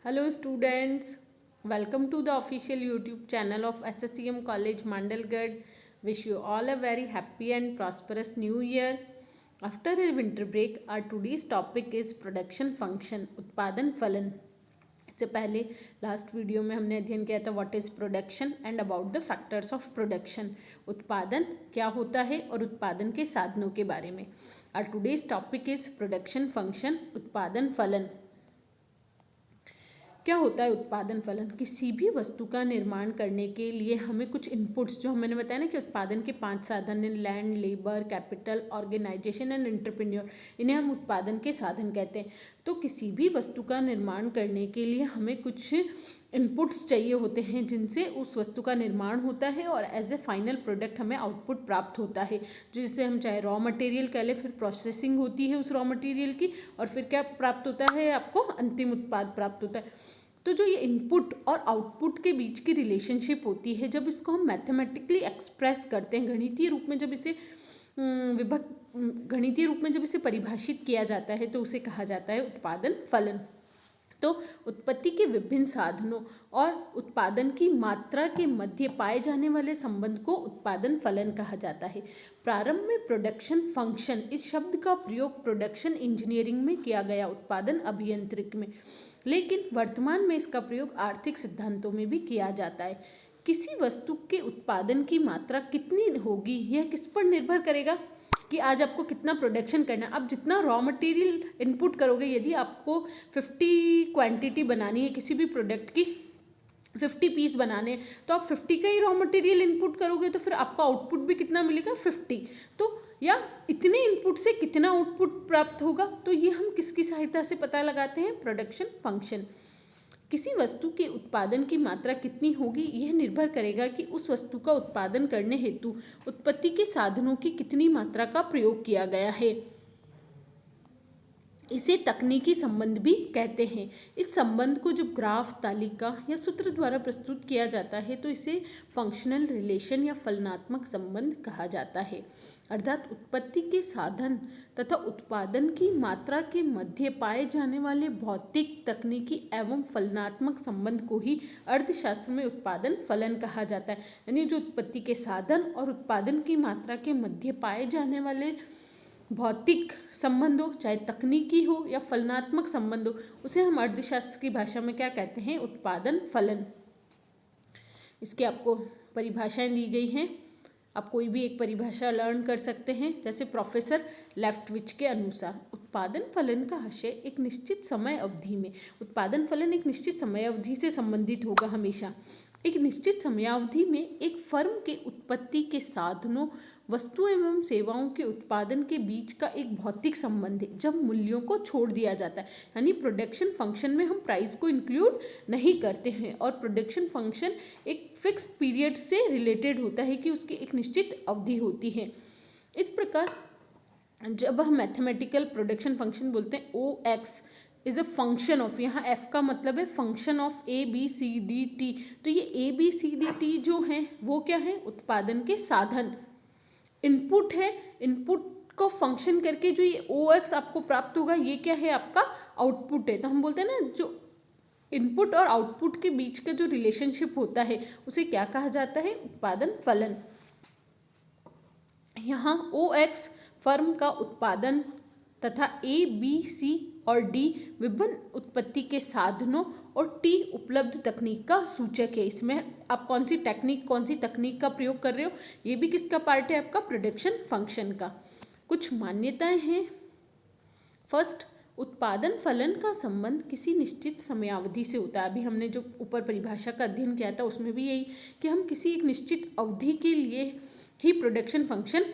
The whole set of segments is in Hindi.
Hello students, welcome to the official YouTube channel of SSCM College Mandalgarh. Wish you all a very happy and prosperous new year. After a winter break, our today's topic is production function, उत्पादन फलन. इससे पहले लास्ट वीडियो में हमने अध्ययन किया था what is production and about the factors of production. उत्पादन क्या होता है और उत्पादन के साधनों के बारे में. Our today's topic is production function, उत्पादन फलन. क्या होता है उत्पादन फलन? किसी भी वस्तु का निर्माण करने के लिए हमें कुछ इनपुट्स, जो मैंने बताया ना कि उत्पादन के 5 साधन हैं, land, labour, capital, organisation and entrepreneur, इन्हें हम उत्पादन के साधन कहते हैं. तो किसी भी वस्तु का निर्माण करने के लिए हमें कुछ इनपुट्स चाहिए होते हैं जिनसे उस वस्तु का निर्माण होता है और एज ए फाइनल प्रोडक्ट हमें आउटपुट प्राप्त होता है, जिससे हम चाहे रॉ मटेरियल कह लें, फिर प्रोसेसिंग होती है उस रॉ मटेरियल की और फिर क्या प्राप्त होता है, आपको अंतिम उत्पाद प्राप्त होता है. तो जो ये इनपुट और आउटपुट के बीच की रिलेशनशिप होती है, जब इसको हम मैथमेटिकली एक्सप्रेस करते हैं, गणितीय रूप में जब इसे गणितीय रूप में जब इसे परिभाषित किया जाता है तो उसे कहा जाता है उत्पादन फलन. तो उत्पत्ति के विभिन्न साधनों और उत्पादन की मात्रा के मध्य पाए जाने वाले संबंध को उत्पादन फलन कहा जाता है. प्रारंभ में प्रोडक्शन फंक्शन इस शब्द का प्रयोग प्रोडक्शन इंजीनियरिंग में किया गया, उत्पादन अभियांत्रिकी में, लेकिन वर्तमान में इसका प्रयोग आर्थिक सिद्धांतों में भी किया जाता है. किसी वस्तु के उत्पादन की मात्रा कितनी होगी यह किस पर निर्भर करेगा कि आज आपको कितना प्रोडक्शन करना है. आप जितना रॉ मटेरियल इनपुट करोगे, यदि आपको 50 क्वांटिटी बनानी है किसी भी प्रोडक्ट की, 50 पीस बनाने, तो आप 50 का ही रॉ मटेरियल इनपुट करोगे तो फिर आपका आउटपुट भी कितना मिलेगा, 50. तो या इतने इनपुट से कितना आउटपुट प्राप्त होगा, तो ये हम किसकी सहायता से पता लगाते हैं, प्रोडक्शन फंक्शन. किसी वस्तु के उत्पादन की मात्रा कितनी होगी यह निर्भर करेगा कि उस वस्तु का उत्पादन करने हेतु उत्पत्ति के साधनों की कितनी मात्रा का प्रयोग किया गया है. इसे तकनीकी संबंध भी कहते हैं. इस संबंध को जब ग्राफ, तालिका या सूत्र द्वारा प्रस्तुत किया जाता है तो इसे फंक्शनल रिलेशन या फलनात्मक संबंध कहा जाता है. अर्थात उत्पत्ति के साधन तथा उत्पादन की मात्रा के मध्य पाए जाने वाले भौतिक, तकनीकी एवं फलनात्मक संबंध को ही अर्थशास्त्र में उत्पादन फलन कहा जाता है. यानी जो उत्पत्ति के साधन और उत्पादन की मात्रा के मध्य पाए जाने वाले भौतिक संबंध हो, चाहे तकनीकी हो या फलनात्मक संबंध हो, उसे हम अर्थशास्त्र की भाषा में क्या कहते हैं, उत्पादन फलन. इसकी आपको परिभाषाएं दी गई हैं. आप कोई भी एक परिभाषा लर्न कर सकते हैं. जैसे प्रोफेसर लेफ्टविच के अनुसार उत्पादन फलन का आशय एक निश्चित समय अवधि में, उत्पादन फलन एक निश्चित समय अवधि से संबंधित होगा हमेशा. एक निश्चित समयावधि में एक फर्म के उत्पत्ति के साधनों, वस्तु एवं सेवाओं के उत्पादन के बीच का एक भौतिक संबंध है जब मूल्यों को छोड़ दिया जाता है. यानी प्रोडक्शन फंक्शन में हम प्राइस को इंक्लूड नहीं करते हैं और प्रोडक्शन फंक्शन एक फिक्स पीरियड से रिलेटेड होता है कि उसकी एक निश्चित अवधि होती है. इस प्रकार जब हम मैथमेटिकल प्रोडक्शन फंक्शन बोलते हैं, ओ X is a function of, यहाँ एफ का मतलब है function of A B C D T. तो ये A B C D T जो है वो क्या है, उत्पादन के साधन, इनपुट है. इनपुट को फंक्शन करके जो ये ओ एक्स आपको प्राप्त होगा ये क्या है, आपका आउटपुट है. तो हम बोलते हैं ना, जो इनपुट और आउटपुट के बीच का जो रिलेशनशिप होता है उसे क्या कहा जाता है, उत्पादन फलन. यहाँ ओ एक्स फर्म का उत्पादन तथा ए बी सी और डी विभिन्न उत्पत्ति के साधनों और टी उपलब्ध तकनीक का सूचक है. इसमें आप कौन सी तकनीक का प्रयोग कर रहे हो, ये भी किसका पार्ट है, आपका प्रोडक्शन फंक्शन का. कुछ मान्यताएं हैं. फर्स्ट, उत्पादन फलन का संबंध किसी निश्चित समयावधि से होता है. अभी हमने जो ऊपर परिभाषा का अध्ययन किया था उसमें भी यही कि हम किसी एक निश्चित अवधि के लिए ही प्रोडक्शन फंक्शन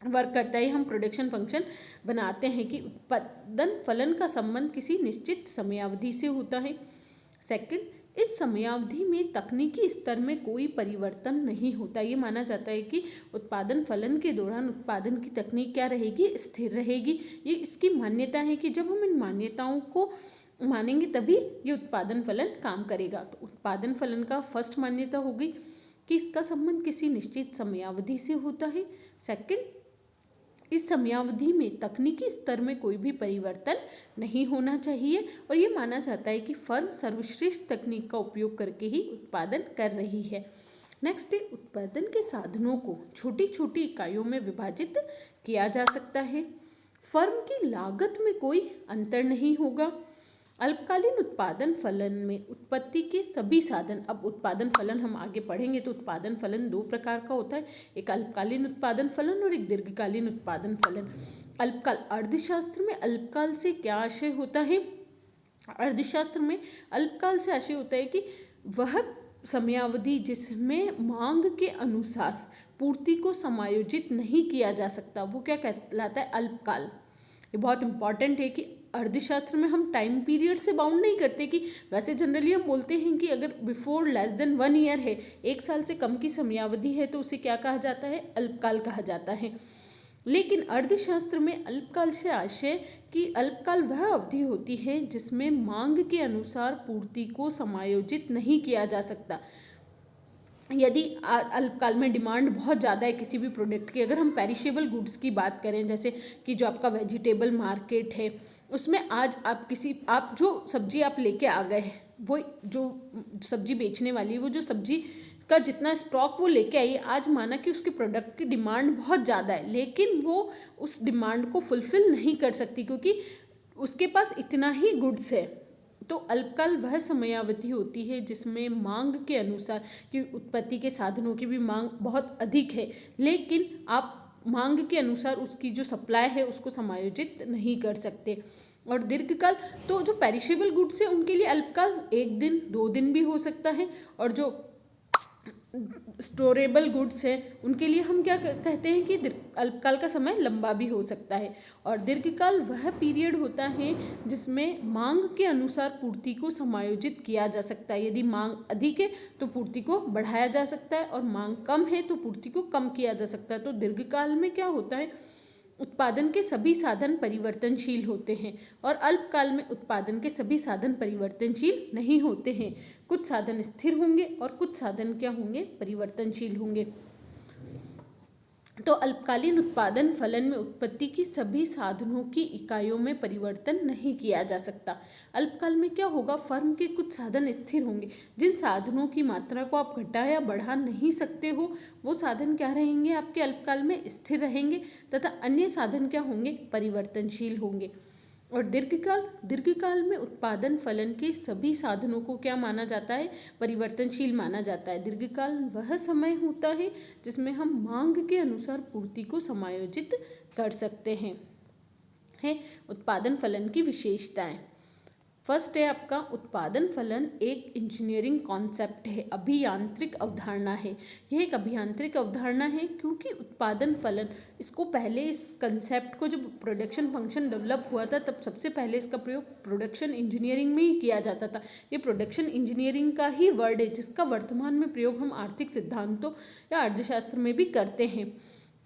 वर्क करता है. हम प्रोडक्शन फंक्शन बनाते हैं कि उत्पादन फलन का संबंध किसी निश्चित समयावधि से होता है. सेकंड, इस समयावधि में तकनीकी स्तर में कोई परिवर्तन नहीं होता. ये माना जाता है कि उत्पादन फलन के दौरान उत्पादन की तकनीक क्या रहेगी, स्थिर रहेगी. ये इसकी मान्यता है कि जब हम इन मान्यताओं को मानेंगे तभी ये उत्पादन फलन काम करेगा. तो उत्पादन फलन का फर्स्ट मान्यता होगी कि इसका संबंध किसी निश्चित समयावधि से होता है. सेकंड, इस समयावधि में तकनीकी स्तर में कोई भी परिवर्तन नहीं होना चाहिए और ये माना जाता है कि फर्म सर्वश्रेष्ठ तकनीक का उपयोग करके ही उत्पादन कर रही है। नेक्स्ट है, उत्पादन के साधनों को छोटी छोटी इकाइयों में विभाजित किया जा सकता है। फर्म की लागत में कोई अंतर नहीं होगा। अल्पकालीन उत्पादन फलन में उत्पत्ति के सभी साधन, अब उत्पादन फलन हम आगे पढ़ेंगे तो उत्पादन फलन दो प्रकार का होता है, एक अल्पकालीन उत्पादन फलन और एक दीर्घकालीन उत्पादन फलन। अल्पकाल, अर्थशास्त्र में अल्पकाल से क्या आशय होता है? अर्थशास्त्र में अल्पकाल से आशय होता है कि वह समयावधि जिसमें मांग के अनुसार पूर्ति को समायोजित नहीं किया जा सकता, वो क्या कहलाता है? अल्पकाल। ये बहुत इंपॉर्टेंट है कि अर्थशास्त्र में हम टाइम पीरियड से बाउंड नहीं करते, कि वैसे जनरली हम बोलते हैं कि अगर बिफोर लेस देन 1 ईयर है, 1 साल से कम की समयावधि है, तो उसे क्या कहा जाता है? अल्पकाल कहा जाता है। लेकिन अर्थशास्त्र में अल्पकाल से आशय कि अल्पकाल वह अवधि होती है जिसमें मांग के अनुसार पूर्ति को समायोजित नहीं किया जा सकता। यदि अल्पकाल में डिमांड बहुत ज़्यादा है किसी भी प्रोडक्ट की, अगर हम पेरिशेबल गुड्स की बात करें, जैसे कि जो आपका वेजिटेबल मार्केट है, उसमें आज आप जो सब्जी आप लेके आ गए हैं, वो जो सब्जी बेचने वाली है, वो जो सब्जी का जितना स्टॉक वो लेके आई, आज माना कि उसके प्रोडक्ट की डिमांड बहुत ज़्यादा है, लेकिन वो उस डिमांड को फुलफ़िल नहीं कर सकती क्योंकि उसके पास इतना ही गुड्स है। तो अल्पकाल वह समयावधि होती है जिसमें मांग के अनुसार, कि उत्पत्ति के साधनों की भी मांग बहुत अधिक है, लेकिन आप मांग के अनुसार उसकी जो सप्लाई है उसको समायोजित नहीं कर सकते। और दीर्घकाल, तो जो पेरिशेबल गुड्स है उनके लिए अल्पकाल 1 दिन 2 दिन भी हो सकता है, और जो स्टोरेबल गुड्स है उनके लिए हम क्या कहते हैं कि अल्पकाल का समय लंबा भी हो सकता है। और दीर्घकाल वह पीरियड होता है जिसमें मांग के अनुसार पूर्ति को समायोजित किया जा सकता है। यदि मांग अधिक है तो पूर्ति को बढ़ाया जा सकता है, और मांग कम है तो पूर्ति को कम किया जा सकता है। तो दीर्घकाल में क्या होता है? उत्पादन के सभी साधन परिवर्तनशील होते हैं, और अल्पकाल में उत्पादन के सभी साधन परिवर्तनशील नहीं होते हैं। कुछ साधन स्थिर होंगे और कुछ साधन क्या होंगे? परिवर्तनशील होंगे। तो अल्पकालीन उत्पादन फलन में उत्पत्ति की सभी साधनों की इकाइयों में परिवर्तन नहीं किया जा सकता। अल्पकाल में क्या होगा? फर्म के कुछ साधन स्थिर होंगे, जिन साधनों की मात्रा को आप घटा या बढ़ा नहीं सकते हो, वो साधन क्या रहेंगे? आपके अल्पकाल में स्थिर रहेंगे, तथा अन्य साधन क्या होंगे? परिवर्तनशील होंगे। और दीर्घकाल में उत्पादन फलन के सभी साधनों को क्या माना जाता है? परिवर्तनशील माना जाता है। दीर्घकाल वह समय होता है जिसमें हम मांग के अनुसार पूर्ति को समायोजित कर सकते हैं। उत्पादन फलन की विशेषताएं। फर्स्ट है आपका, उत्पादन फलन एक इंजीनियरिंग कॉन्सेप्ट है, अभियांत्रिक अवधारणा है। यह एक अभियांत्रिक अवधारणा है क्योंकि उत्पादन फलन, इसको पहले इस कंसेप्ट को जब प्रोडक्शन फंक्शन डेवलप हुआ था तब सबसे पहले इसका प्रयोग प्रोडक्शन इंजीनियरिंग में ही किया जाता था। ये प्रोडक्शन इंजीनियरिंग का ही वर्ड है जिसका वर्तमान में प्रयोग हम आर्थिक सिद्धांतों या अर्थशास्त्र में भी करते हैं,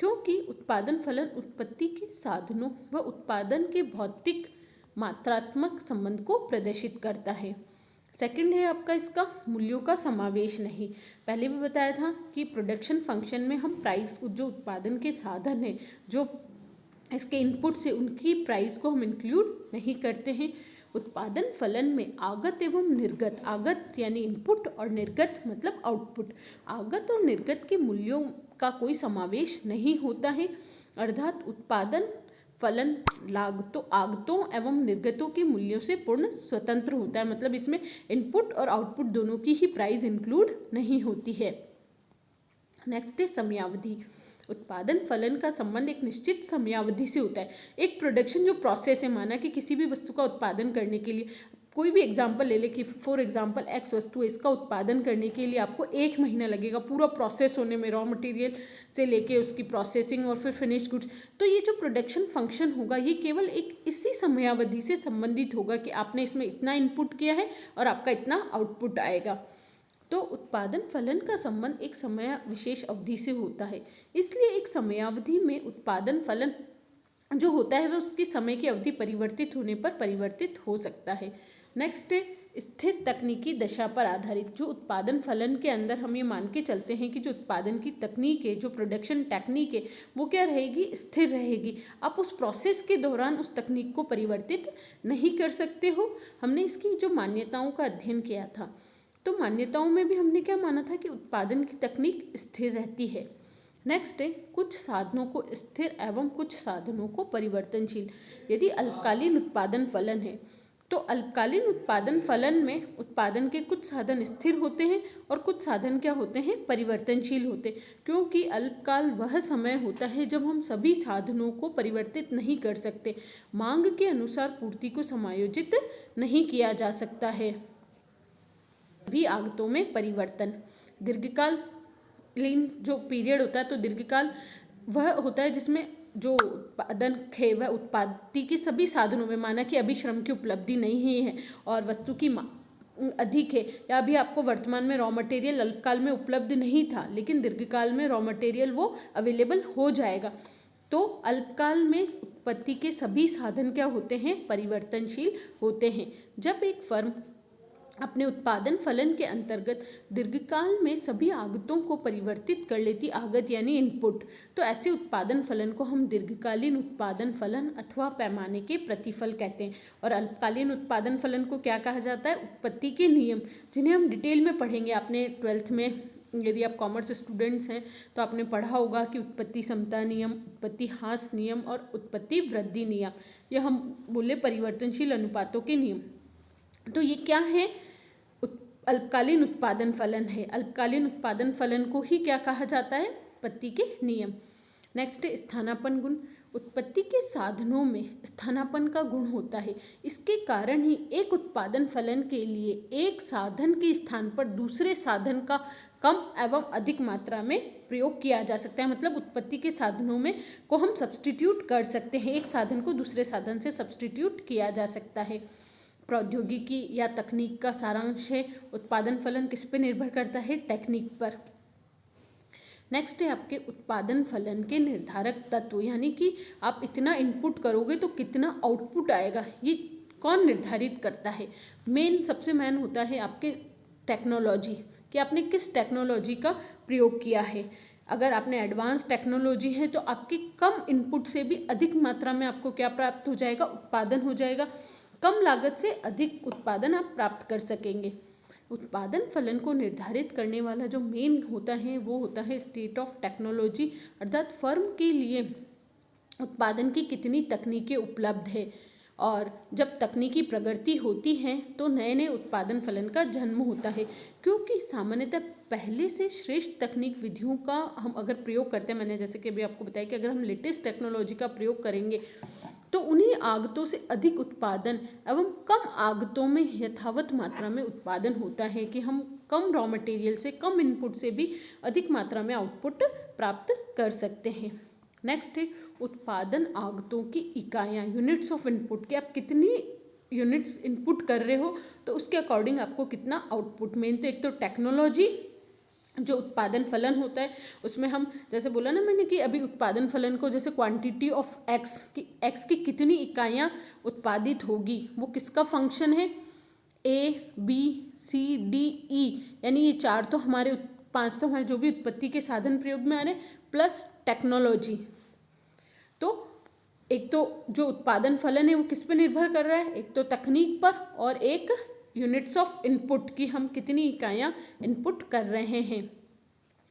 क्योंकि उत्पादन फलन उत्पत्ति के साधनों व उत्पादन के भौतिक मात्रात्मक संबंध को प्रदर्शित करता है। सेकंड है आपका इसका मूल्यों का समावेश नहीं। पहले भी बताया था कि प्रोडक्शन फंक्शन में हम प्राइस, जो उत्पादन के साधन है, जो इसके इनपुट से, उनकी प्राइस को हम इंक्लूड नहीं करते हैं। उत्पादन फलन में आगत एवं निर्गत, आगत यानी इनपुट और निर्गत मतलब आउटपुट, आगत और निर्गत के मूल्यों का कोई समावेश नहीं होता है। अर्थात उत्पादन फलन आगतों एवं निर्गतों के मूल्यों से पूर्ण स्वतंत्र होता है, मतलब इसमें इनपुट और आउटपुट दोनों की ही प्राइस इंक्लूड नहीं होती है। नेक्स्ट है समयावधि। उत्पादन फलन का संबंध एक निश्चित समयावधि से होता है। एक प्रोडक्शन जो प्रोसेस है, माना कि किसी भी वस्तु का उत्पादन करने के लिए, कोई भी एग्जाम्पल ले ले कि फॉर एग्जाम्पल एक्स वस्तु है, इसका उत्पादन करने के लिए आपको 1 महीना लगेगा पूरा प्रोसेस होने में, रॉ मटेरियल से लेके उसकी प्रोसेसिंग और फिर फिनिश गुड्स। तो ये जो प्रोडक्शन फंक्शन होगा ये केवल एक इसी समयावधि से संबंधित होगा कि आपने इसमें इतना इनपुट किया है और आपका इतना आउटपुट आएगा। तो उत्पादन फलन का संबंध एक समय विशेष अवधि से होता है, इसलिए एक समयावधि में उत्पादन फलन जो होता है वह उसकी समय की अवधि परिवर्तित होने पर परिवर्तित हो सकता है। नेक्स्ट है स्थिर तकनीकी दशा पर आधारित। जो उत्पादन फलन के अंदर हम ये मान के चलते हैं कि जो उत्पादन की तकनीक है, जो प्रोडक्शन टेक्निक है, वो क्या रहेगी, स्थिर रहेगी। आप उस प्रोसेस के दौरान उस तकनीक को परिवर्तित नहीं कर सकते हो। हमने इसकी जो मान्यताओं का अध्ययन किया था, तो मान्यताओं में भी हमने क्या माना था कि उत्पादन की तकनीक स्थिर रहती है। नेक्स्ट है, कुछ साधनों को स्थिर एवं कुछ साधनों को परिवर्तनशील। यदि अल्पकालीन उत्पादन फलन है तो अल्पकालीन उत्पादन फलन में उत्पादन के कुछ साधन स्थिर होते हैं और कुछ साधन क्या होते हैं, परिवर्तनशील होते हैं। क्योंकि अल्पकाल वह समय होता है जब हम सभी साधनों को परिवर्तित नहीं कर सकते, मांग के अनुसार पूर्ति को समायोजित नहीं किया जा सकता है। भी आगतों में परिवर्तन। दीर्घकालीन जो पीरियड होता है, तो दीर्घकाल वह होता है जिसमें जो उत्पादन है वह उत्पादन के सभी साधनों में, माना कि अभी श्रम की उपलब्धि नहीं है और वस्तु की अधिक है, या अभी आपको वर्तमान में रॉ मटेरियल अल्पकाल में उपलब्ध नहीं था लेकिन दीर्घकाल में रॉ मटेरियल वो अवेलेबल हो जाएगा। तो अल्पकाल में उत्पत्ति के सभी साधन क्या होते हैं, परिवर्तनशील होते हैं। जब एक फर्म अपने उत्पादन फलन के अंतर्गत दीर्घकाल में सभी आगतों को परिवर्तित कर लेती, आगत यानी इनपुट, तो ऐसे उत्पादन फलन को हम दीर्घकालीन उत्पादन फलन अथवा पैमाने के प्रतिफल कहते हैं। और अल्पकालीन उत्पादन फलन को क्या कहा जाता है, उत्पत्ति के नियम, जिन्हें हम डिटेल में पढ़ेंगे। आपने 12th में, यदि आप कॉमर्स स्टूडेंट्स हैं तो आपने पढ़ा होगा कि उत्पत्ति समता नियम, उत्पत्ति ह्रास नियम और उत्पत्ति वृद्धि नियम, ये हम बोले परिवर्तनशील अनुपातों के नियम। तो ये क्या है, अल्पकालीन उत्पादन फलन है। अल्पकालीन उत्पादन फलन को ही क्या कहा जाता है, उत्पत्ति के नियम। नेक्स्ट है स्थानापन्न गुण। उत्पत्ति के साधनों में स्थानापन्न का गुण होता है। इसके कारण ही एक उत्पादन फलन के लिए एक साधन के स्थान पर दूसरे साधन का कम एवं अधिक मात्रा में प्रयोग किया जा सकता है। मतलब उत्पत्ति के साधनों में को हम सब्स्टिट्यूट कर सकते हैं, एक साधन को दूसरे साधन से सब्स्टिट्यूट किया जा सकता है। प्रौद्योगिकी या तकनीक का सारांश है, उत्पादन फलन किस पे निर्भर करता है, टेक्निक पर। नेक्स्ट है आपके उत्पादन फलन के निर्धारक तत्व, यानी कि आप इतना इनपुट करोगे तो कितना आउटपुट आएगा, ये कौन निर्धारित करता है। सबसे मेन होता है आपके टेक्नोलॉजी, कि आपने किस टेक्नोलॉजी का प्रयोग किया है। अगर आपने एडवांस टेक्नोलॉजी है तो आपके कम इनपुट से भी अधिक मात्रा में आपको क्या प्राप्त हो जाएगा, उत्पादन हो जाएगा। कम लागत से अधिक उत्पादन आप प्राप्त कर सकेंगे। उत्पादन फलन को निर्धारित करने वाला जो मेन होता है वो होता है स्टेट ऑफ टेक्नोलॉजी, अर्थात फर्म के लिए उत्पादन की कितनी तकनीकें उपलब्ध है। और जब तकनीकी प्रगति होती है तो नए नए उत्पादन फलन का जन्म होता है। क्योंकि सामान्यतः पहले से श्रेष्ठ तकनीक विधियों का हम अगर प्रयोग करते हैं, मैंने जैसे कि अभी आपको बताया कि अगर हम लेटेस्ट टेक्नोलॉजी का प्रयोग करेंगे तो उन्हीं आगतों से अधिक उत्पादन एवं कम आगतों में यथावत मात्रा में उत्पादन होता है, कि हम कम रॉ मटेरियल से, कम इनपुट से भी अधिक मात्रा में आउटपुट प्राप्त कर सकते हैं। नेक्स्ट है उत्पादन आगतों की इकाइयाँ, यूनिट्स ऑफ इनपुट, कि आप कितनी यूनिट्स इनपुट कर रहे हो तो उसके अकॉर्डिंग आपको कितना आउटपुट। मेन तो एक तो टेक्नोलॉजी, जो उत्पादन फलन होता है उसमें हम जैसे बोला ना मैंने कि अभी उत्पादन फलन को जैसे क्वांटिटी ऑफ एक्स, कि एक्स की कितनी इकाइयाँ उत्पादित होगी, वो किसका फंक्शन है, ए बी सी डी ई, यानी ये 4 तो हमारे 5 तो हमारे जो भी उत्पत्ति के साधन प्रयोग में आ रहे हैं, प्लस टेक्नोलॉजी। तो एक तो जो उत्पादन फलन है वो किस पे निर्भर कर रहा है, एक तो तकनीक पर और एक यूनिट्स ऑफ इनपुट, की हम कितनी इकाइयाँ इनपुट कर रहे हैं।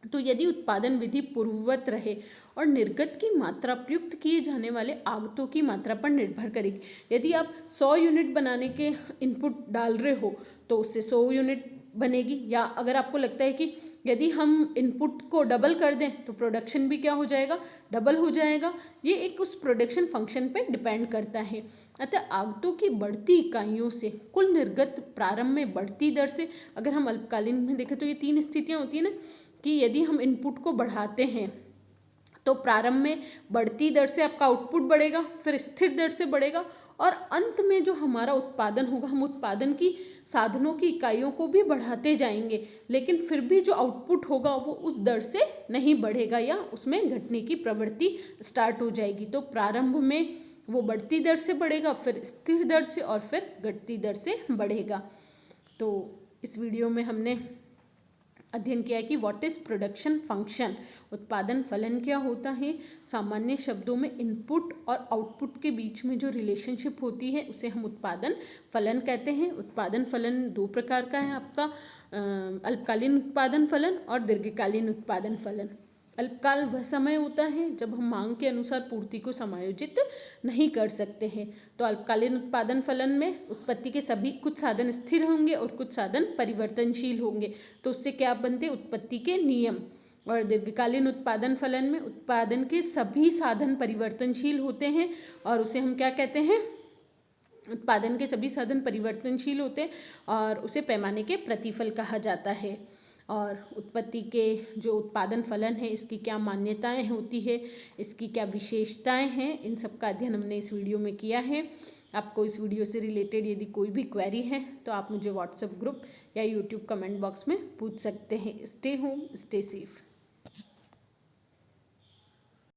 तो यदि उत्पादन विधि पूर्ववत रहे और निर्गत की मात्रा प्रयुक्त किए जाने वाले आगतों की मात्रा पर निर्भर करेगी। यदि आप 100 यूनिट बनाने के इनपुट डाल रहे हो तो उससे 100 यूनिट बनेगी, या अगर आपको लगता है कि यदि हम इनपुट को डबल कर दें तो प्रोडक्शन भी क्या हो जाएगा, डबल हो जाएगा। ये एक उस प्रोडक्शन फंक्शन पे डिपेंड करता है। अतः आगतों की बढ़ती इकाइयों से कुल निर्गत प्रारंभ में बढ़ती दर से, अगर हम अल्पकालीन में देखें तो ये 3 स्थितियाँ होती है ना, कि यदि हम इनपुट को बढ़ाते हैं तो प्रारंभ में बढ़ती दर से आपका आउटपुट बढ़ेगा, फिर स्थिर दर से बढ़ेगा, और अंत में जो हमारा उत्पादन होगा, हम उत्पादन की साधनों की इकाइयों को भी बढ़ाते जाएंगे, लेकिन फिर भी जो आउटपुट होगा वो उस दर से नहीं बढ़ेगा, या उसमें घटने की प्रवृत्ति स्टार्ट हो जाएगी। तो प्रारंभ में वो बढ़ती दर से बढ़ेगा, फिर स्थिर दर से, और फिर घटती दर से बढ़ेगा। तो इस वीडियो में हमने अध्ययन किया है कि व्हाट इज प्रोडक्शन फंक्शन, उत्पादन फलन क्या होता है। सामान्य शब्दों में इनपुट और आउटपुट के बीच में जो रिलेशनशिप होती है उसे हम उत्पादन फलन कहते हैं। उत्पादन फलन दो प्रकार का है आपका, अल्पकालीन उत्पादन फलन और दीर्घकालीन उत्पादन फलन। अल्पकाल वह समय होता है जब हम मांग के अनुसार पूर्ति को समायोजित नहीं कर सकते हैं। तो अल्पकालीन उत्पादन फलन में उत्पत्ति के सभी कुछ साधन स्थिर होंगे और कुछ साधन परिवर्तनशील होंगे, तो उससे क्या बनते, उत्पत्ति के नियम। और दीर्घकालीन उत्पादन फलन में उत्पादन के सभी साधन परिवर्तनशील होते हैं और उसे हम क्या कहते हैं, उत्पादन के सभी साधन परिवर्तनशील होते हैं और उसे पैमाने के प्रतिफल कहा जाता है। और उत्पत्ति के जो उत्पादन फलन है इसकी क्या मान्यताएं होती है, इसकी क्या विशेषताएं हैं, इन सब का अध्ययन हमने इस वीडियो में किया है। आपको इस वीडियो से रिलेटेड यदि कोई भी क्वेरी है तो आप मुझे व्हाट्सएप ग्रुप या यूट्यूब कमेंट बॉक्स में पूछ सकते हैं। Stay home, stay safe.